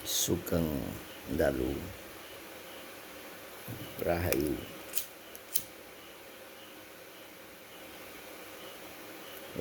Sugeng Dalu Rahayu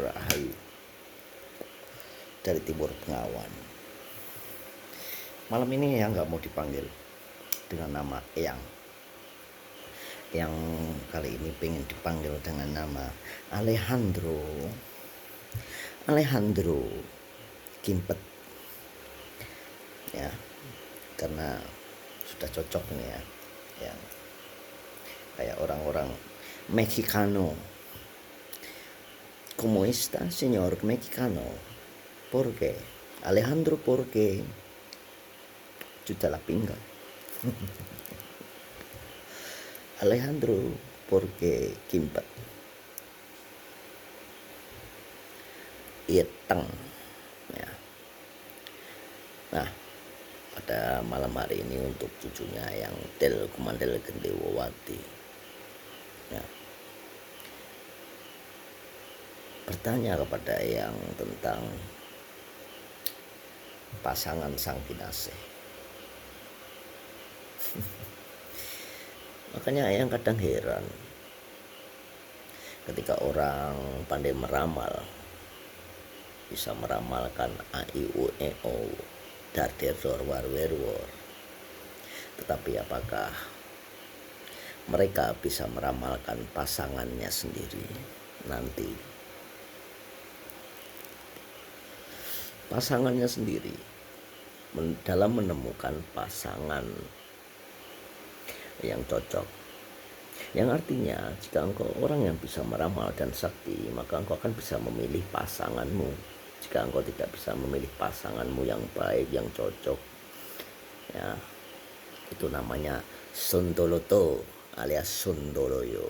Rahayu dari Timur Bengawan. Malam ini ya nggak mau dipanggil dengan nama Eyang. Yang kali ini pengen dipanggil dengan nama Alejandro Kimpet ya, karena sudah cocok nih ya, yang kayak orang-orang Mexicano. ¿Cómo está, señor mexicano? ¿Por qué? Alejandro, ¿por qué? Chuta la pinga. Alejandro, ¿por qué Kimpet? Iteng ya. Nah, pada malam hari ini untuk cucunya yang Del Kumandel Gendewawati ya, bertanya kepada yang tentang pasangan sang kinasih. Makanya yang kadang heran ketika orang pandai meramal, bisa meramalkan a i u e o dar der dor war wer wor, tetapi apakah mereka bisa meramalkan pasangannya sendiri nanti? Pasangannya sendiri dalam menemukan pasangan yang cocok, yang artinya jika engkau orang yang bisa meramal dan sakti, maka engkau akan bisa memilih pasanganmu. Jika engkau tidak bisa memilih pasanganmu yang baik, yang cocok ya, itu namanya Sondoloto alias Sondoloyo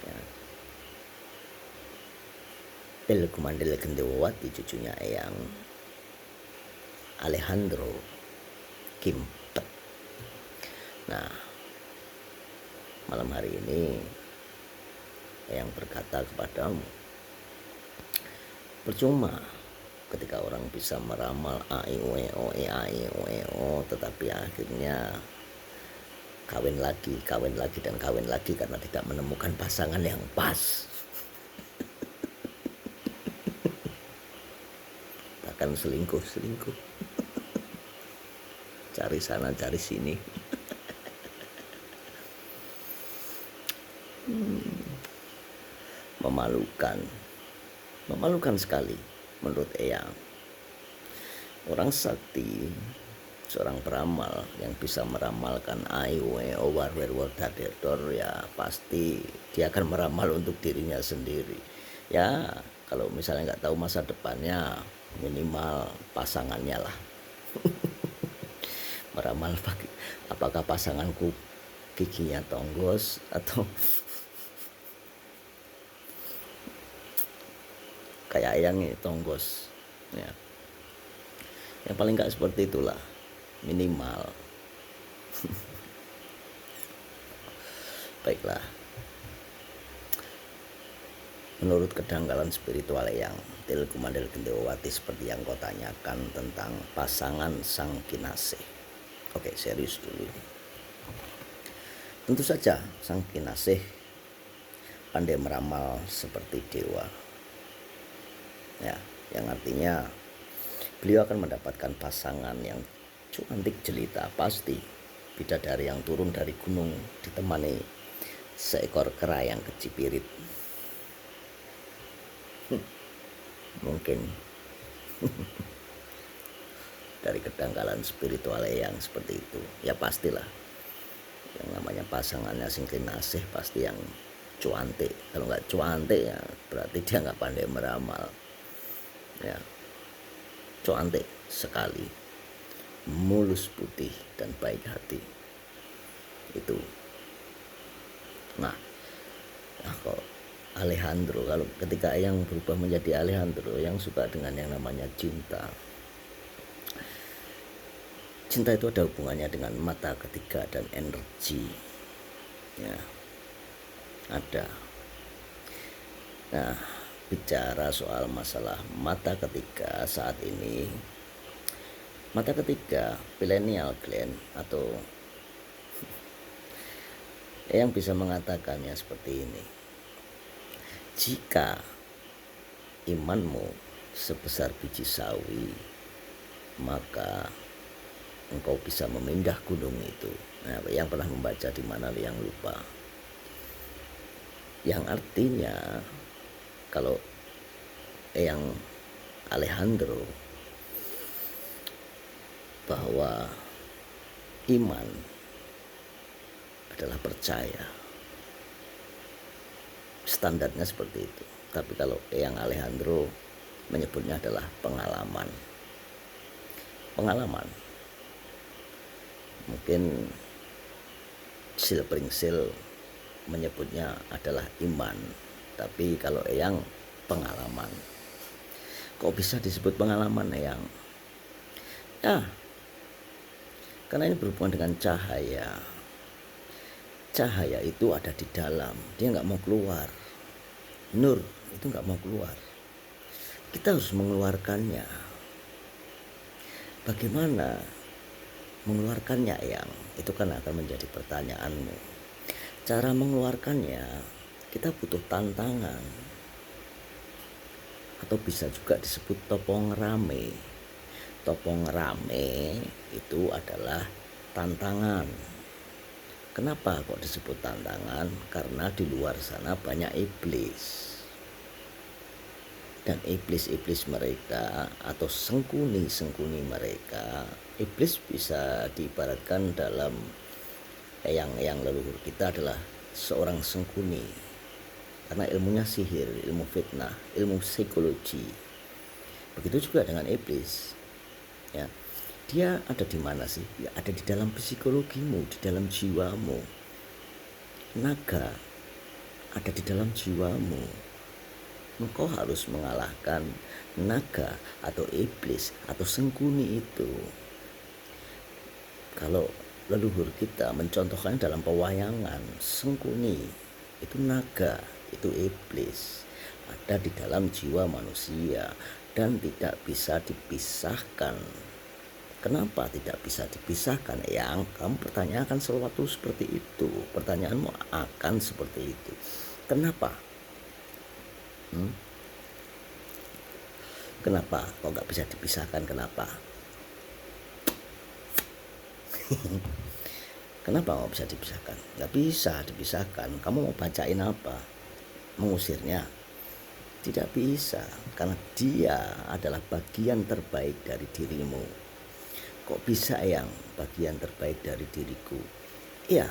ya. Del Kumandel Gendewawati, cucunya Eyang Alejandro Kimpet. Nah, malam hari ini yang berkata kepadamu, percuma ketika orang bisa meramal a i u e o e a i u e o, tetapi akhirnya kawin lagi dan kawin lagi karena tidak menemukan pasangan yang pas. Bahkan selingkuh cari sana cari sini. Memalukan sekali menurut Eyang. Orang sakti, seorang peramal yang bisa meramalkan aiwe war wer wor dader dor, ya pasti dia akan meramal untuk dirinya sendiri ya. Kalau misalnya nggak tahu masa depannya, minimal pasangannya lah. Meramal apakah pasanganku giginya tonggos atau kayak Eyang ini tonggos ya. Yang paling nggak seperti itulah, minimal. Baiklah, menurut kedanggalan spiritual Eyang Del Kumandel Gendewawati, seperti yang kau tanyakan tentang pasangan sang kinasih. Oke, serius dulu. Tentu saja sang kinasih pandai meramal seperti dewa ya, yang artinya beliau akan mendapatkan pasangan yang cantik jelita, pasti bidadari yang turun dari gunung ditemani seekor kera yang kecipirit. Mungkin dari kedanggalan spiritual yang seperti itu ya, pastilah yang namanya pasangannya sing kinasih pasti yang cuantik. Kalau nggak cuantik ya berarti dia nggak pandai meramal ya. Cuantik sekali, mulus putih dan baik hati itu. Nah kok Alejandro, kalau ketika yang berubah menjadi Alejandro, yang suka dengan yang namanya cinta itu ada hubungannya dengan mata ketiga dan energi ya, ada. Nah, bicara soal masalah mata ketiga saat ini, mata ketiga pineal gland atau yang bisa mengatakannya seperti ini. Jika imanmu sebesar biji sawi, maka engkau bisa memindah gunung itu. Nah, yang pernah membaca di mana yang lupa. Yang artinya kalau yang Alejandro bahwa iman adalah percaya, standarnya seperti itu. Tapi kalau yang Alejandro menyebutnya adalah pengalaman. Mungkin Silpringsil menyebutnya adalah iman, tapi kalau yang pengalaman. Kok bisa disebut pengalaman yang? Ya, karena ini berhubungan dengan cahaya. Cahaya itu ada di dalam, dia nggak mau keluar. Nur itu nggak mau keluar. Kita harus mengeluarkannya. Bagaimana mengeluarkannya yang? Itu kan akan menjadi pertanyaanmu. Cara mengeluarkannya, kita butuh tantangan. Atau bisa juga disebut topong rame. Topong rame itu adalah tantangan. Kenapa kok disebut tantangan? Karena di luar sana banyak iblis. Dan iblis-iblis mereka atau sengkuni-sengkuni mereka, iblis bisa diibaratkan dalam yang leluhur kita adalah seorang sengkuni. Karena ilmunya sihir, ilmu fitnah, ilmu psikologi. Begitu juga dengan iblis. Ya. Dia ada di mana sih? Ya, ada di dalam psikologimu, di dalam jiwamu. Naga ada di dalam jiwamu. Engkau harus mengalahkan naga atau iblis atau sengkuni itu. Kalau leluhur kita mencontohkan dalam pewayangan, sengkuni itu naga, itu iblis, ada di dalam jiwa manusia dan tidak bisa dipisahkan. Kenapa tidak bisa dipisahkan? Yang kamu pertanyakan sesuatu seperti itu, pertanyaanmu akan seperti itu. Kenapa? Kenapa kok nggak bisa dipisahkan? Kenapa? Kenapa nggak bisa dipisahkan? Nggak bisa dipisahkan. Kamu mau bacain apa? Mengusirnya? Tidak bisa, karena dia adalah bagian terbaik dari dirimu. Kok bisa yang bagian terbaik dari diriku? Iya,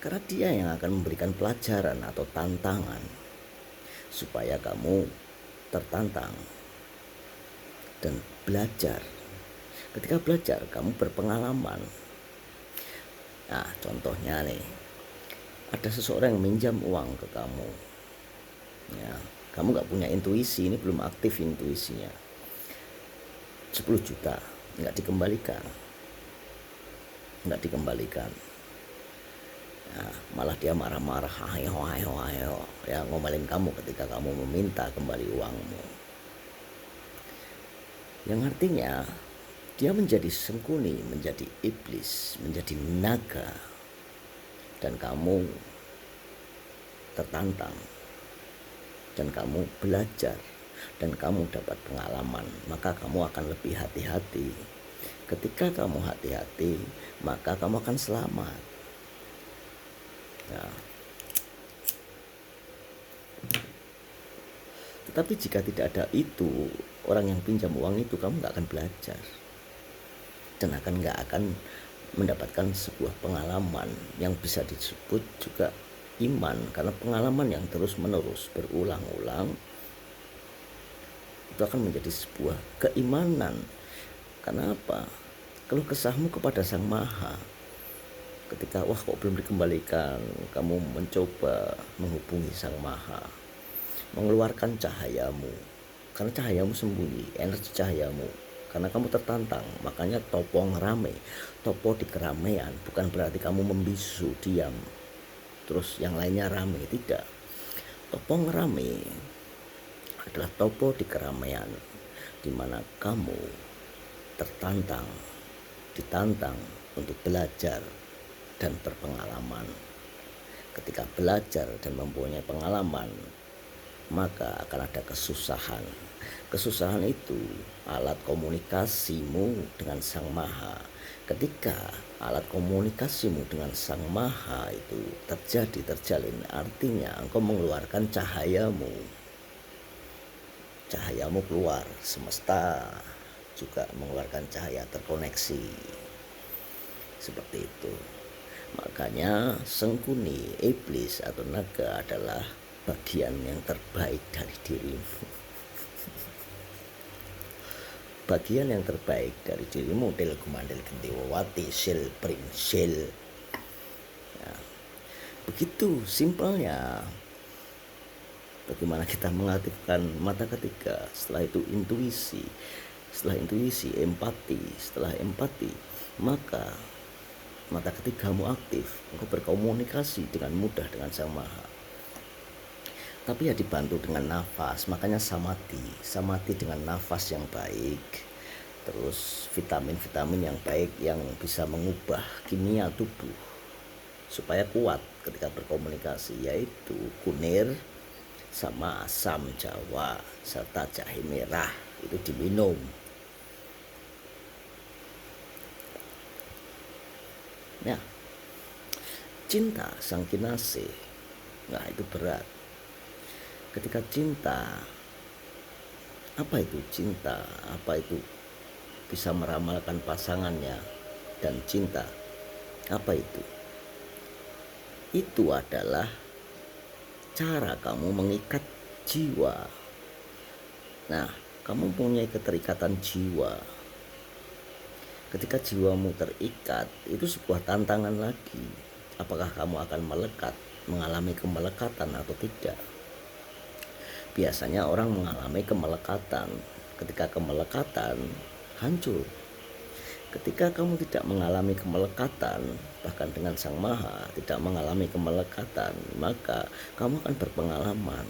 karena dia yang akan memberikan pelajaran atau tantangan supaya kamu tertantang dan belajar. Ketika belajar, kamu berpengalaman. Nah, contohnya nih, ada seseorang yang minjam uang ke kamu. Ya, kamu gak punya intuisi, ini belum aktif intuisinya. 10 juta, nggak dikembalikan. Nah, malah dia marah-marah, ayo, ya ngomelin kamu ketika kamu meminta kembali uangmu. Yang artinya dia menjadi sengkuni, menjadi iblis, menjadi naga, dan kamu tertantang, dan kamu belajar, dan kamu dapat pengalaman, maka kamu akan lebih hati-hati. Ketika kamu hati-hati, maka kamu akan selamat. Nah, tetapi jika tidak ada itu, orang yang pinjam uang itu, kamu gak akan belajar dan gak akan mendapatkan sebuah pengalaman yang bisa disebut juga iman, karena pengalaman yang terus menerus berulang-ulang itu akan menjadi sebuah keimanan. Karena apa? Kalau kesahmu kepada Sang Maha, ketika wah kok belum dikembalikan, kamu mencoba menghubungi Sang Maha, mengeluarkan cahayamu, karena cahayamu sembunyi, energi cahayamu, karena kamu tertantang. Makanya topong rame, topo di keramaian, bukan berarti kamu membisu diam terus yang lainnya rame, tidak. Topong rame adalah tokoh di keramaian, di mana kamu ditantang untuk belajar dan berpengalaman. Ketika belajar dan mempunyai pengalaman, maka akan ada kesusahan. Kesusahan itu alat komunikasimu dengan Sang Maha. Ketika alat komunikasimu dengan Sang Maha itu terjalin, artinya engkau mengeluarkan cahayamu. Cahayamu keluar, semesta juga mengeluarkan cahaya, terkoneksi. Seperti itu. Makanya Sengkuni, iblis atau naga adalah bagian yang terbaik dari dirimu. Bagian yang terbaik dari dirimu, del gumandel gentiwati sil pring sil. Ya, begitu simpelnya. Bagaimana kita mengaktifkan mata ketiga, setelah itu intuisi, setelah intuisi empati, setelah empati maka mata ketigamu aktif, engkau berkomunikasi dengan mudah dengan Sang Maha. Tapi ya dibantu dengan nafas, makanya samadhi dengan nafas yang baik, terus vitamin-vitamin yang baik yang bisa mengubah kimia tubuh supaya kuat ketika berkomunikasi, yaitu kunir sama asam jawa serta jahe merah itu diminum. Ya, cinta sang kinasih, nah itu berat. Ketika cinta, apa itu cinta? Apa itu bisa meramalkan pasangannya dan cinta? Apa itu? Itu adalah cara kamu mengikat jiwa. Nah, kamu punya keterikatan jiwa. Ketika jiwamu terikat, itu sebuah tantangan lagi. Apakah kamu akan melekat, mengalami kemelekatan atau tidak? Biasanya orang mengalami kemelekatan. Ketika kemelekatan, hancur. Ketika kamu tidak mengalami kemelekatan, bahkan dengan Sang Maha tidak mengalami kemelekatan, maka kamu akan berpengalaman.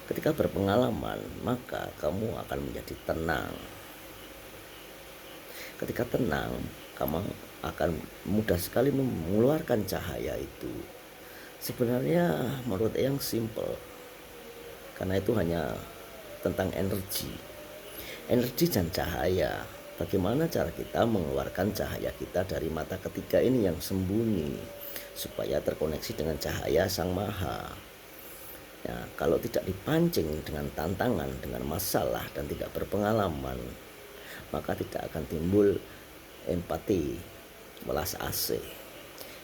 Ketika berpengalaman, maka kamu akan menjadi tenang. Ketika tenang, kamu akan mudah sekali mengeluarkan cahaya itu. Sebenarnya menurut yang simple, karena itu hanya tentang energi dan cahaya. Bagaimana cara kita mengeluarkan cahaya kita dari mata ketiga ini yang sembunyi supaya terkoneksi dengan cahaya Sang Maha. Ya, kalau tidak dipancing dengan tantangan, dengan masalah dan tidak berpengalaman, maka tidak akan timbul empati, welas asih.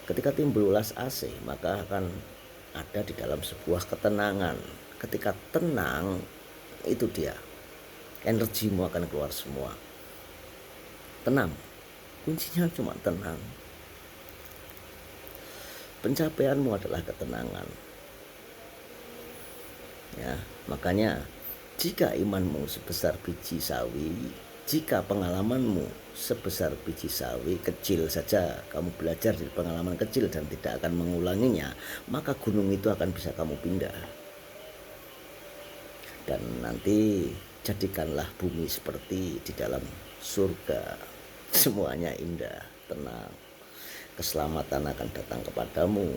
Ketika timbul welas asih, maka akan ada di dalam sebuah ketenangan. Ketika tenang, itu dia, energimu akan keluar semua. Tenang, kuncinya cuma tenang. Pencapaianmu adalah ketenangan. Ya, makanya jika imanmu sebesar biji sawi, jika pengalamanmu sebesar biji sawi, kecil saja kamu belajar dari pengalaman kecil dan tidak akan mengulanginya, maka gunung itu akan bisa kamu pindah. Dan nanti jadikanlah bumi seperti di dalam surga. Semuanya indah, tenang. Keselamatan akan datang kepadamu.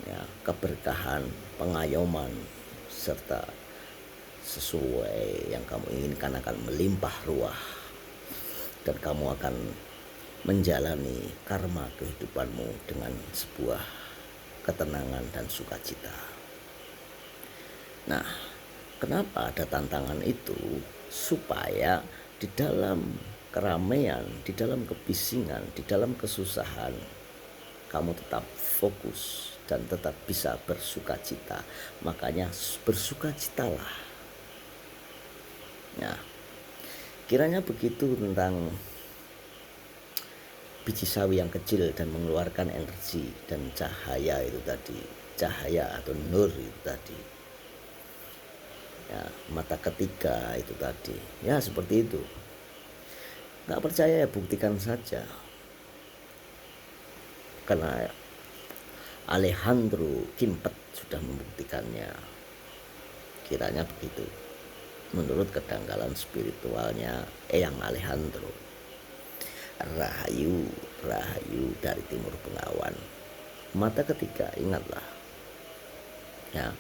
Ya, keberkahan, pengayoman, serta sesuai yang kamu inginkan akan melimpah ruah. Dan kamu akan menjalani karma kehidupanmu dengan sebuah ketenangan dan sukacita. Nah, kenapa ada tantangan itu? Supaya di dalam keramaian, di dalam kebisingan, di dalam kesusahan, kamu tetap fokus dan tetap bisa bersukacita. Makanya bersukacitalah. Nah, kiranya begitu tentang biji sawi yang kecil dan mengeluarkan energi dan cahaya itu tadi. Cahaya atau nur itu tadi. Ya, mata ketiga itu tadi. Ya, seperti itu. Nggak percaya ya buktikan saja. Karena Alejandro Kimpet sudah membuktikannya. kiranya begitu menurut kedangkalan spiritualnya Eyang Alejandro. Rahayu, rahayu dari Timur Bengawan. Mata ketiga, ingatlah ya.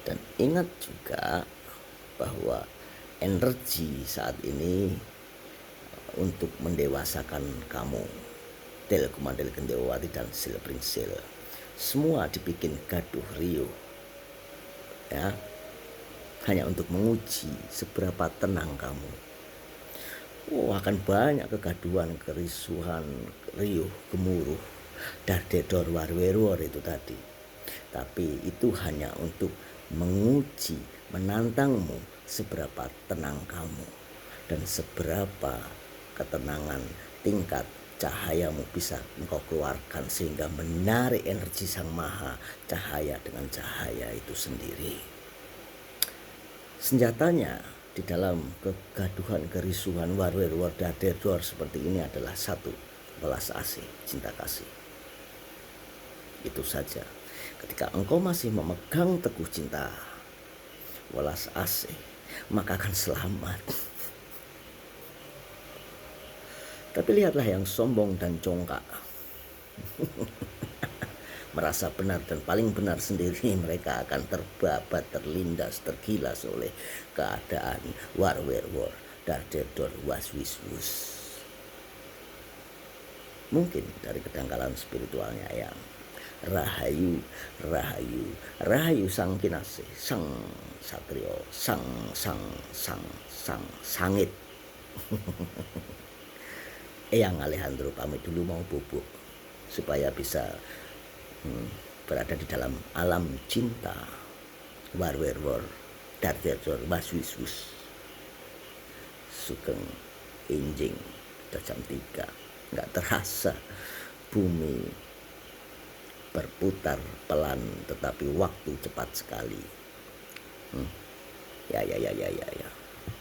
Dan ingat juga bahwa energi saat ini untuk mendewasakan kamu, Del Kumandel Gendewati dan Sil Pringsil, semua dibikin gaduh riuh ya, hanya untuk menguji seberapa tenang kamu. Akan banyak kegaduhan, kerisuhan, riuh, gemuruh, dardedor, warwerwor itu tadi. Tapi itu hanya untuk menguji, menantangmu seberapa tenang kamu dan seberapa ketenangan tingkat cahayamu bisa engkau keluarkan sehingga menarik energi Sang Maha Cahaya dengan cahaya itu sendiri. Senjatanya di dalam kegaduhan, kerisuhan, warwerwor, dardedor seperti ini adalah satu, welas asih, cinta kasih. Itu saja. Ketika engkau masih memegang teguh cinta, welas asih, maka akan selamat. Tapi lihatlah yang sombong dan congkak, merasa benar dan paling benar sendiri, mereka akan terbabat, terlindas, tergilas oleh keadaan warwerwor, dardedor, waswiswus. Mungkin dari kedangkalan spiritualnya yang rahayu, rahayu, rahayu sang kinasih, sang satrio, sang sangit. Eyang Alejandro pamit dulu, mau bubuk supaya bisa berada di dalam alam cinta, warwerwor, dardedor, waswiswus, sugeng injing. Udah jam 3, nggak terasa bumi berputar pelan, tetapi waktu cepat sekali. Ya.